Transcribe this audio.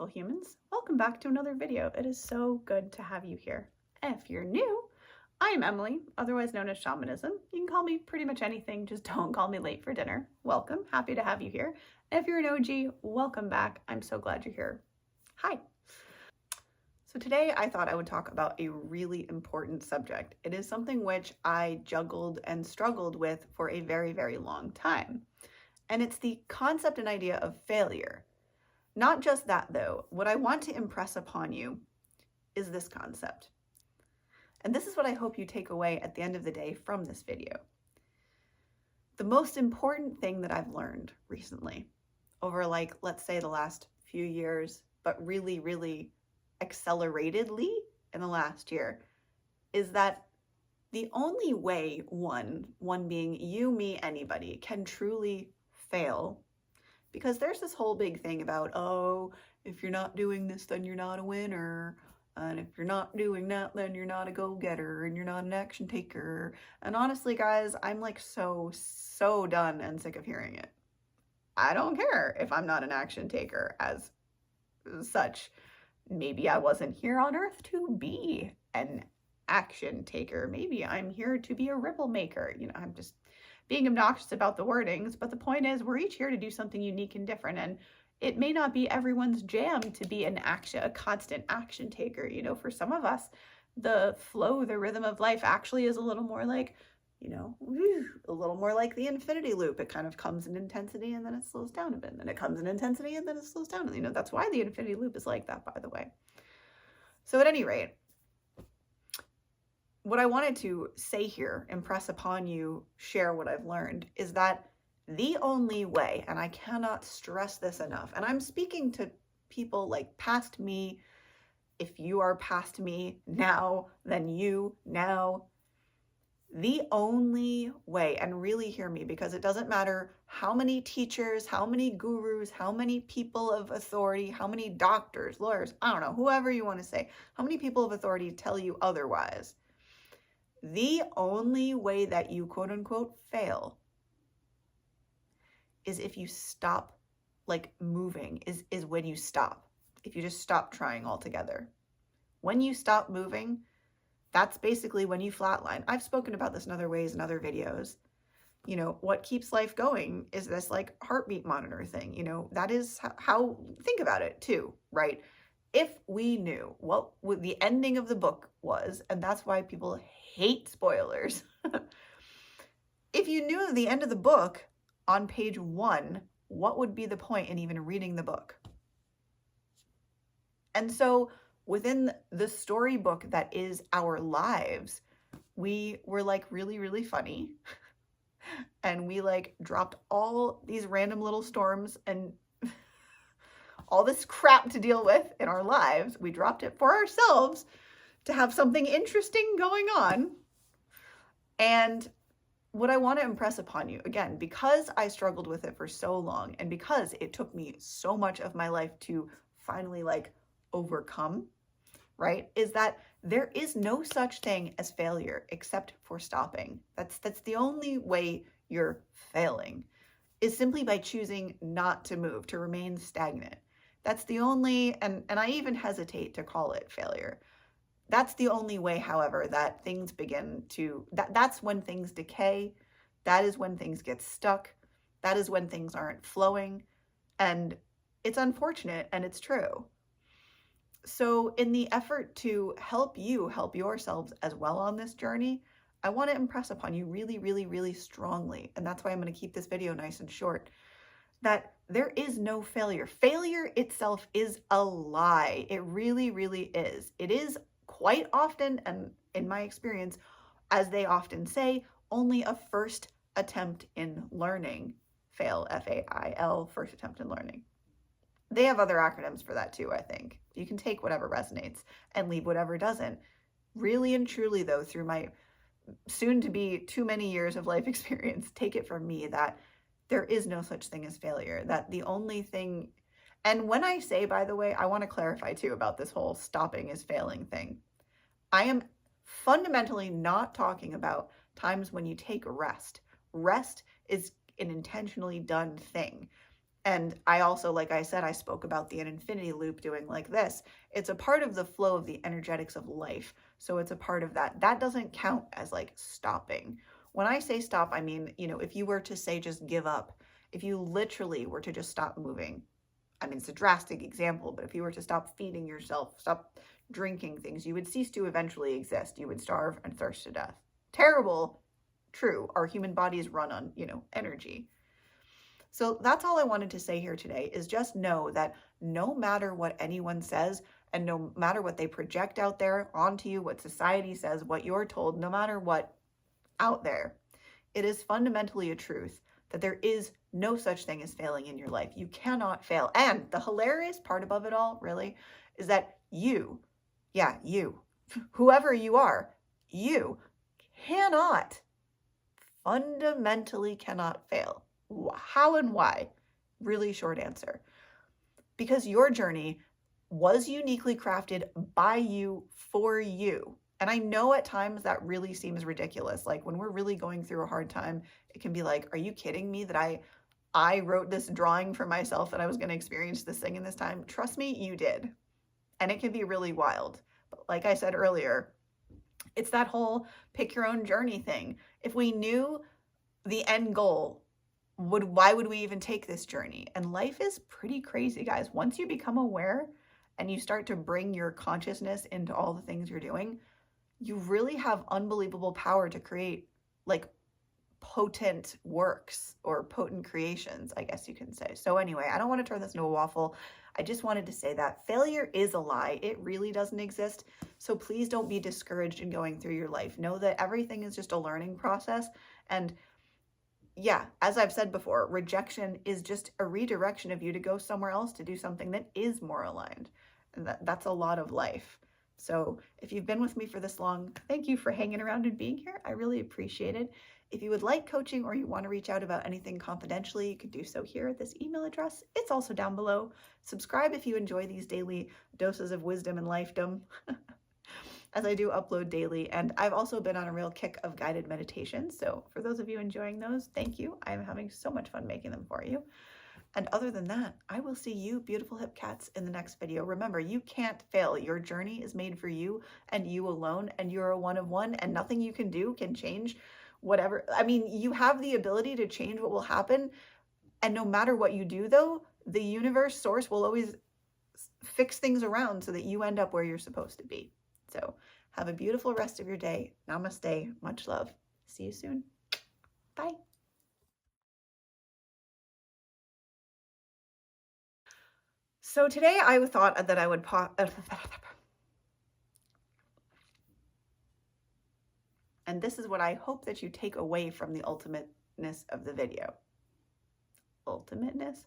beautiful humans. Welcome back to another video. It is so good to have you here. If you're new, I am Emily, otherwise known as Shamanism. You can call me pretty much anything, just don't call me late for dinner. Welcome, happy to have you here. If you're an OG, welcome back. I'm so glad you're here. Hi. So today I thought I would talk about a really important subject. It is something which I juggled and struggled with for a very, very long time. And it's the concept and idea of failure. Not just that though, what I want to impress upon you is this concept. And this is what I hope you take away at the end of the day from this video. The most important thing that I've learned recently over let's say the last few years, but really, really acceleratedly in the last year, is that the only way one being you, me, anybody, can truly fail, because there's this whole big thing about, oh, if you're not doing this, then you're not a winner. And if you're not doing that, then you're not a go-getter and you're not an action taker. And honestly, guys, I'm so done and sick of hearing it. I don't care if I'm not an action taker as such. Maybe I wasn't here on earth to be an action taker. Maybe I'm here to be a ripple maker. I'm just being obnoxious about the wordings, but the point is we're each here to do something unique and different, and it may not be everyone's jam to be a constant action taker. For some of us, the flow, the rhythm of life actually is a little more like, a little more like the infinity loop. It kind of comes in intensity and then it slows down a bit, and then it comes in intensity and then it slows down. That's why the infinity loop is like that, by the way. So at any rate, what I wanted to say here, impress upon you, share what I've learned, is that the only way, and I cannot stress this enough, and I'm speaking to people like past me, if you are past me now, then you now, the only way, and really hear me, because it doesn't matter how many teachers, how many gurus, how many people of authority, how many doctors, lawyers, I don't know, whoever you want to say, how many people of authority tell you otherwise. The only way that you quote unquote fail is if you stop moving, is when you stop. If you just stop trying altogether. When you stop moving, that's basically when you flatline. I've spoken about this in other ways in other videos. What keeps life going is this heartbeat monitor thing. That is how, think about it too, right? If we knew what the ending of the book was, and that's why people hate spoilers. If you knew the end of the book on page 1, what would be the point in even reading the book? And so within the storybook that is our lives, we were really, really funny. And we dropped all these random little storms and all this crap to deal with in our lives. We dropped it for ourselves to have something interesting going on. And what I want to impress upon you, again, because I struggled with it for so long, and because it took me so much of my life to finally overcome, right, is that there is no such thing as failure except for stopping. That's the only way you're failing, is simply by choosing not to move, to remain stagnant. That's the only, and I even hesitate to call it failure. That's the only way, however, that things begin to, that's when things decay. That is when things get stuck. That is when things aren't flowing. And it's unfortunate, and it's true. So in the effort to help you help yourselves as well on this journey, I want to impress upon you really, really, really strongly, and that's why I'm going to keep this video nice and short, that there is no failure. Failure itself is a lie. It really, really is. It is quite often, and in my experience, as they often say, only a first attempt in learning. Fail, F-A-I-L, first attempt in learning. They have other acronyms for that too, I think. You can take whatever resonates and leave whatever doesn't. Really and truly though, through my soon to be too many years of life experience, take it from me that there is no such thing as failure. That the only thing, and when I say, by the way, I want to clarify too about this whole stopping is failing thing. I am fundamentally not talking about times when you take a rest. Rest is an intentionally done thing. And I also, like I said, I spoke about the infinity loop doing like this. It's a part of the flow of the energetics of life. So it's a part of that. That doesn't count as like stopping. When I say stop, I mean, you know, if you were to say just give up, if you literally were to just stop moving, I mean, it's a drastic example, but if you were to stop feeding yourself, stop drinking things, you would cease to eventually exist. You would starve and thirst to death. Terrible, true. Our human bodies run on, you know, energy. So that's all I wanted to say here today is just know that no matter what anyone says and no matter what they project out there onto you, what society says, what you're told, no matter what out there, it is fundamentally a truth that there is no such thing as failing in your life. You cannot fail. And the hilarious part above it all, really, is that you, whoever you are, you cannot, fundamentally cannot fail. How and why? Really short answer. Because your journey was uniquely crafted by you for you. And I know at times that really seems ridiculous. Like when we're really going through a hard time, it can be like, are you kidding me that I wrote this drawing for myself that I was going to experience this thing in this time? Trust me, you did. And it can be really wild. But like I said earlier, it's that whole pick your own journey thing. If we knew the end goal, why would we even take this journey? And life is pretty crazy, guys. Once you become aware and you start to bring your consciousness into all the things you're doing, you really have unbelievable power to create like potent works or potent creations, I guess you can say. So anyway, I don't want to turn this into a waffle. I just wanted to say that failure is a lie. It really doesn't exist. So please don't be discouraged in going through your life. Know that everything is just a learning process. And yeah, as I've said before, rejection is just a redirection of you to go somewhere else to do something that is more aligned. And that's a lot of life. So if you've been with me for this long, thank you for hanging around and being here. I really appreciate it. If you would like coaching or you want to reach out about anything confidentially, you can do so here at this email address. It's also down below. Subscribe if you enjoy these daily doses of wisdom and lifedom. As I do upload daily. And I've also been on a real kick of guided meditations. So for those of you enjoying those, thank you. I'm having so much fun making them for you. And other than that, I will see you beautiful hip cats in the next video. Remember, you can't fail. Your journey is made for you and you alone, and you're a one of one, and nothing you can do can change whatever. I mean, you have the ability to change what will happen. And no matter what you do though, the universe source will always fix things around so that you end up where you're supposed to be. So have a beautiful rest of your day. Namaste. Much love. See you soon. Bye. So today I thought that I would and this is what I hope that you take away from the ultimateness of the video. Ultimateness?